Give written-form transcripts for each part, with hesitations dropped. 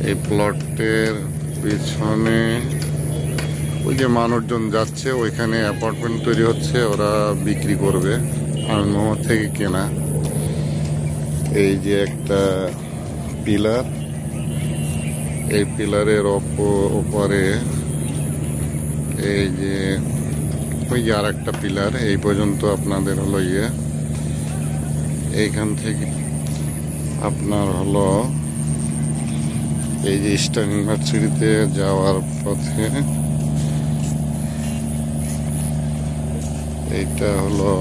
এই প্লটের পিছনে ওই যে মানুষজন যাচ্ছে, ওইখানে অ্যাপার্টমেন্ট তৈরি হচ্ছে, ওরা বিক্রি করবে। আমিন মোহাম্মদ থেকে কেনা। এই যে একটা পিলার, এই পিলারের ওপরে এই যে ওই যে আর একটা পিলার, এই পর্যন্ত আপনাদের হলো এইখান থেকে আপনার হলো এই যে ইস্টার্ন ইউনিভার্সিটিতে যাওয়ার পথে এইটা হলো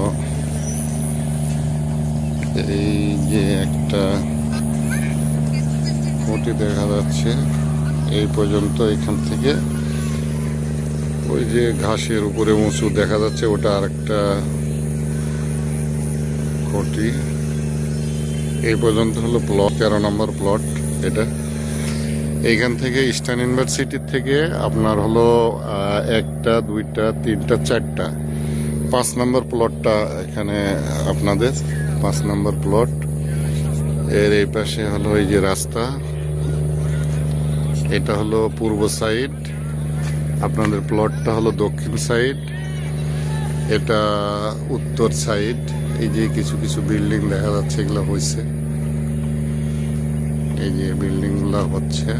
এই যে একটা খুঁটি দেখা যাচ্ছে এই পর্যন্ত। এখান থেকে ওই যে ঘাসের উপরে উঁচু দেখা যাচ্ছে, ওটা আর একটা খুঁটি। এই পর্যন্ত হলো প্লট, 13 নম্বর প্লট এটা। এইখান থেকে ইস্টার্ন ইউনিভার্সিটির থেকে আপনার হলো 1টা 2টা 3টা 4টা 5 নম্বর প্লটটা এখানে আপনাদের 5 নম্বর প্লট। এর এই পাশে হলো এই যে রাস্তা, এটা হলো পূর্ব সাইড, আপনাদের প্লটটা হলো দক্ষিণ সাইড, এটা উত্তর সাইড। এই যে কিছু কিছু বিল্ডিং দেখা যাচ্ছে, এগুলো হয়েছে, এই যে বিল্ডিং গুলা হচ্ছে।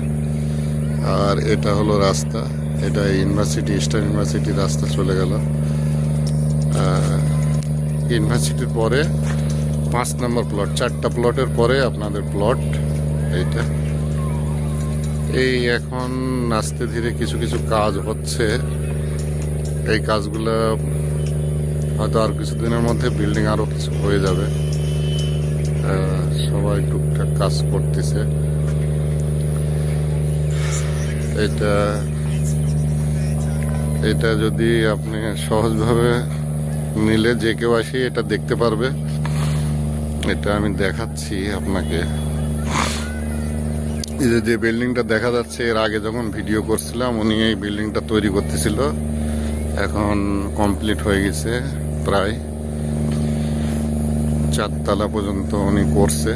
আর এটা হলো রাস্তা, এটা ইউনিভার্সিটি, ইস্টার্ন ইউনিভার্সিটি রাস্তা চলে গেল। ইউনিভার্সিটির পরে 5 নম্বর প্লট, 4টা প্লটের পরে আপনাদের প্লট এইটা। এই এখন আস্তে ধীরে কিছু কিছু কাজ হচ্ছে, এই কাজগুলো হয়তো আর কিছুদিনের মধ্যে বিল্ডিং আরো কিছু হয়ে যাবে। সবাই টুকটাক কাজ করতেছে। এটা যদি আপনি সহজভাবে নিলে যে কেউ আসি এটা দেখতে পারবে। এটা আমি দেখাচ্ছি আপনাকে। এই যে বিল্ডিংটা দেখা যাচ্ছে, এর আগে যখন ভিডিও করছিলাম উনি এই বিল্ডিংটা তৈরি করতেছিল, এখন কমপ্লিট হয়ে গেছে, প্রায় 4 তলা পর্যন্ত উনি করছে।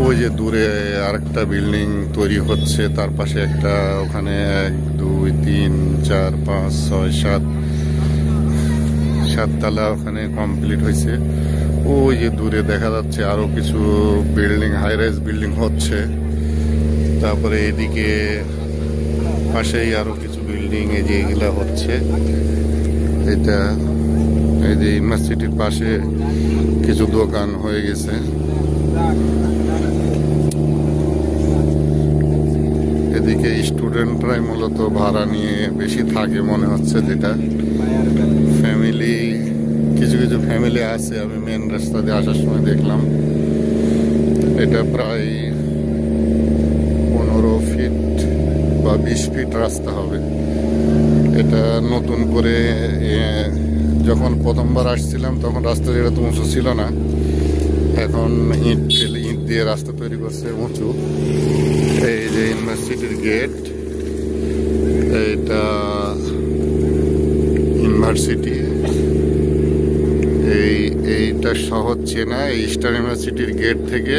ওই যে দূরে আরেকটা বিল্ডিং তৈরি হচ্ছে, তার পাশে একটা, ওখানে 1 2 3 4 5 6 7 তলা ওখানে কমপ্লিট হয়েছে। ওই যে দূরে দেখা যাচ্ছে আরো কিছু বিল্ডিং, হাই রাইজ বিল্ডিং হচ্ছে। তারপরে এদিকে পাশেই আরো কিছু বিল্ডিং, এই যে এগুলা হচ্ছে। এটা এই যে ইউনিভার্সিটির পাশে কিছু দোকান হয়ে গেছে। এদিকে স্টুডেন্টরাই মূলত ভাড়া নিয়ে বেশি থাকে মনে হচ্ছে, যেটা ফ্যামিলি, কিছু কিছু ফ্যামিলি আছে। আমি মেন রাস্তা দিয়ে আসার সময় দেখলাম। এটা প্রায় 15 ফিট বা 20 ফিট রাস্তা হবে। এটা নতুন করে, যখন প্রথমবার আসছিলাম তখন রাস্তা এরকম উঁচু ছিল না, এখন ইট দিয়ে রাস্তা তৈরি করছে উঁচু। এই যে ইউনিভার্সিটির গেট, এইটা ইউনিভার্সিটি, এইটা সহজ চেনা। এই ইস্টার্ন ইউনিভার্সিটির গেট থেকে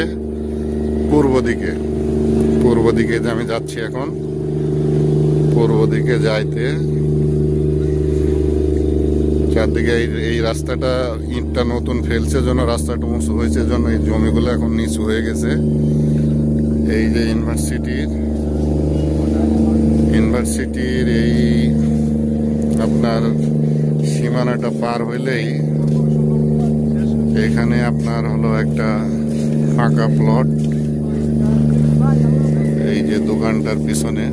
পূর্ব দিকে যে আমি যাচ্ছি এখন, পূর্ব দিকে যাইতে চারদিকে এই রাস্তাটা, ইটটা নতুন ফেলছে জন্য রাস্তাটা উঁচু হয়েছে, জন্য এই জমিগুলো এখন নিচু হয়ে গেছে। এই যে ইউনিভার্সিটির এই আপনার সীমানাটা পার হইলেই এখানে আপনার হলো একটা ফাঁকা প্লট। এই যে দোকানটার পিছনে,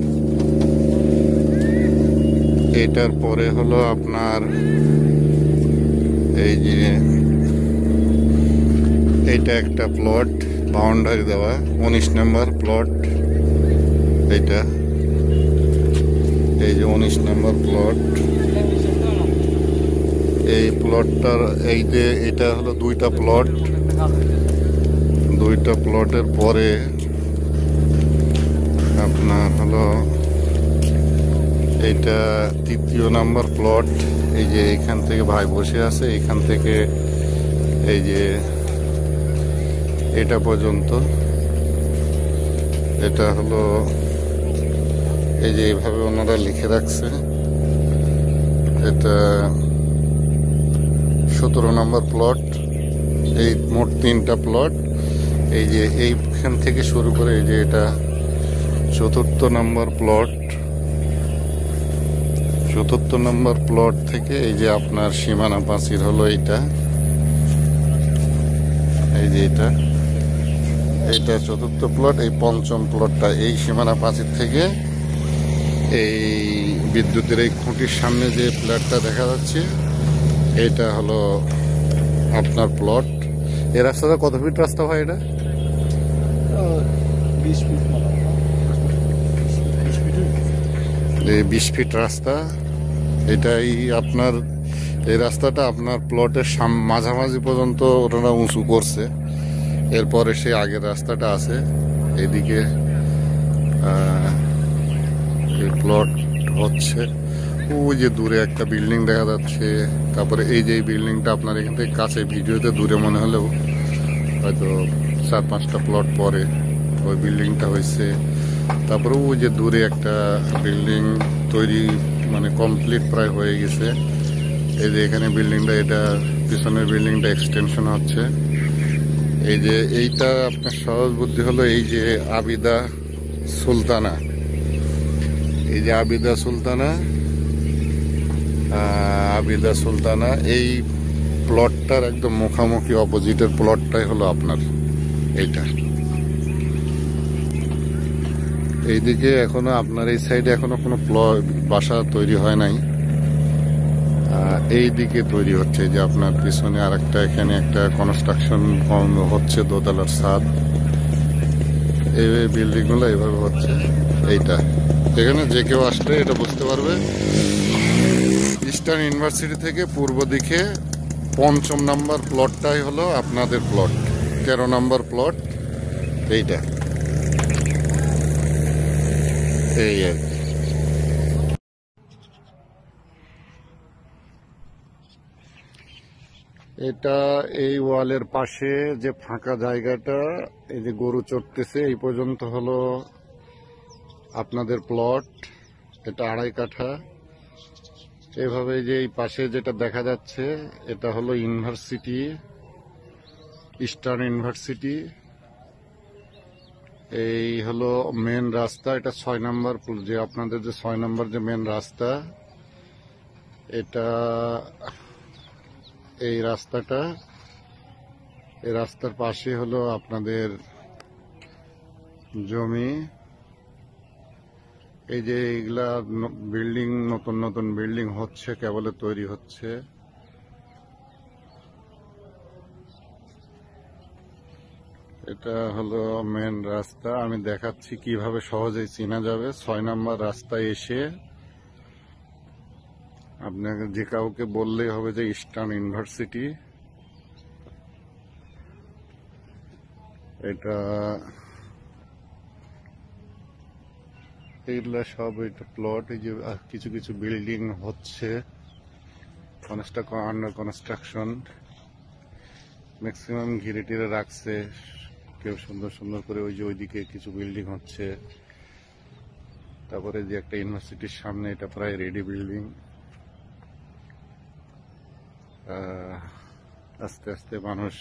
এটার পরে হলো আপনার এই যে এইটা একটা প্লট, বাউন্ডারি দেওয়া, 19 নম্বর প্লট এইটা। এই যে 19 নম্বর প্লট, এই প্লটটার এই যে এটা হলো 2টা প্লট, 2টা প্লটের পরে আপনার হলো এইটা 3য় নম্বর প্লট। এই যে এখান থেকে ভাই বসে আছে, এখান থেকে এই যে এটা পর্যন্ত এটা হলো এই যে এইভাবে ওনারা লিখে রাখছে, এটা 17 নম্বর প্লট। এই মোট 3টা প্লট। এই যে এইখান থেকে শুরু করে এই যে এটা 4র্থ নম্বর প্লট। 4র্থ নম্বর প্লট থেকে এই যে আপনার সীমানা প্রাচীর হলো এইটা, এই যে এটা 4র্থ প্লট। এই 5ম প্লটটা এই সীমানা প্রাচীর থেকে এই বিদ্যুতের এই খুঁটির সামনে যে ফ্ল্যাটটা দেখা যাচ্ছে এটা হলো আপনার প্লট। এই রাস্তাটা কত ফিট রাস্তা হয়? এটা 20 ফিট। এই 20 ফিট রাস্তা। এটাই আপনার এই রাস্তাটা আপনার প্লটের মাঝামাঝি পর্যন্ত ওনারা উঁচু করছে। এরপরে সেই আগের রাস্তাটা আছে এদিকে। এই প্লট হচ্ছে ওই যে দূরে একটা বিল্ডিং দেখা যাচ্ছে। তারপরে এই যে বিল্ডিংটা আপনার এখান থেকে কাছে, ভিডিওতে দূরে মনে হলেও হয়তো 4-5টা প্লট পরে ওই বিল্ডিংটা হয়েছে। তারপরে ওই যে দূরে একটা বিল্ডিং তৈরি, মানে কমপ্লিট প্রায় হয়ে গেছে। এই যে এখানে বিল্ডিংটা, এটা পিছনের বিল্ডিংটা এক্সটেনশন হচ্ছে। এই যে এইটা আপনার সহজ বুদ্ধি হলো এই যে আবিদা সুলতানা, এই যে আবিদা সুলতানা এই প্লটটার একদম মুখামুখি অপোজিটের প্লটটাই হলো আপনার এইটা। এইদিকে এখনো আপনার এই সাইডে এখনো কোনো বাসা তৈরি হয় নাই। এই দিকে তৈরি হচ্ছে, যে আপনার পিছনে আর একটা, এখানে একটা কনস্ট্রাকশন হচ্ছে, দোতলার ছাদ। এই বিল্ডিং গুলো এইভাবে হচ্ছে। এইটা এখানে যে কেউ আসলে এটা বুঝতে পারবে। ইস্টার্ন ইউনিভার্সিটি থেকে পূর্ব দিকে 5ম নম্বর প্লটটাই হলো আপনাদের প্লট, 13 নম্বর প্লট এইটা। এই আর কি। এটা এই ওয়ালের পাশে যে ফাঁকা জায়গাটা, এই যে গরু চড়তেছে, এই পর্যন্ত হলো আপনাদের প্লট। এটা 2.5 কাঠা। এভাবে যে এই পাশে যেটা দেখা যাচ্ছে এটা হলো ইউনিভার্সিটি, ইস্টার্ন ইউনিভার্সিটি। এই হলো মেন রাস্তা। এটা 6 নম্বর, যে আপনাদের যে 6 নম্বর যে মেন রাস্তা, এটা এই রাস্তাটা, এই রাস্তার পাশে হলো আপনাদের জমি। এই যে এইগুলা বিল্ডিং, নতুন নতুন বিল্ডিং হচ্ছে, কেবল তৈরি হচ্ছে। এটা হলো মেন রাস্তা। আমি দেখাচ্ছি কিভাবে সহজেই চেনা যাবে। 6 নম্বর রাস্তায় এসে আপনাকে যে কাউকে বললেই হবে যে ইস্টার্ন ইউনিভার্সিটি। এটা এইগুলা সব এটা প্লট। এই যে কিছু কিছু বিল্ডিং হচ্ছে, আন্ডার কনস্ট্রাকশন। ম্যাক্সিমাম ঘিরে টিরে রাখছে কেউ সুন্দর সুন্দর করে। ওই যে ওইদিকে কিছু বিল্ডিং হচ্ছে। তারপরে যে একটা ইউনিভার্সিটির সামনে, এটা প্রায় রেডি বিল্ডিং। আস্তে আস্তে মানুষ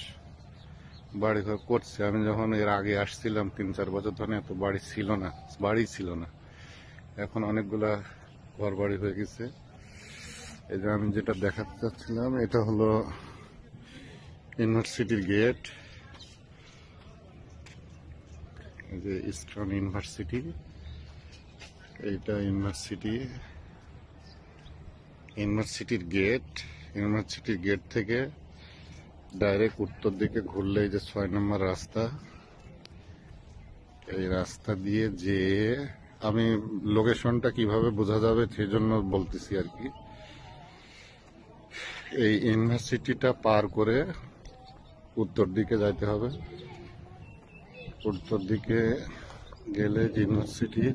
বাড়িঘর করছে। আমি যখন এর আগে আসছিলাম 3-4 বছর ধরে, এত বাড়ি ছিল না। এখন অনেকগুলা ঘর বাড়ি হয়ে গেছে। এই যে আমি যেটা দেখাতে চাচ্ছিলাম, এটা হলো ইউনিভার্সিটির গেট। এই যে ইস্টার্ন ইউনিভার্সিটি, এইটা ইউনিভার্সিটির গেট। ইউনিভার্সিটির গেট থেকে ডাইরেক্ট উত্তর দিকে ঘুরলে এই যে 6 নম্বর রাস্তা, এই রাস্তা দিয়ে যে আমি লোকেশনটা কিভাবে বোঝা যাবে সেই জন্য বলতেছি আর কি। এই ইউনিভার্সিটিটা পার করে উত্তর দিকে যাইতে হবে। উত্তর দিকে গেলে ইউনিভার্সিটি,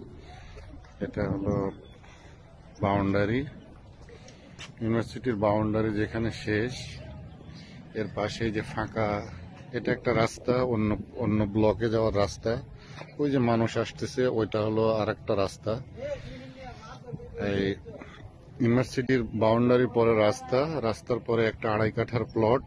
এটা হলো বাউন্ডারি। ইউনিভার্সিটির বাউন্ডারি যেখানে শেষ, এর পাশে যে ফাঁকা, এটা একটা রাস্তা, অন্য ব্লকে যাওয়ার রাস্তা। ওই যে মানুষ আসতেছে, ওইটা হলো আরেকটা রাস্তা। এই ইউনিভার্সিটির বাউন্ডারি পরে রাস্তা, রাস্তার পরে একটা 2.5 কাঠার প্লট।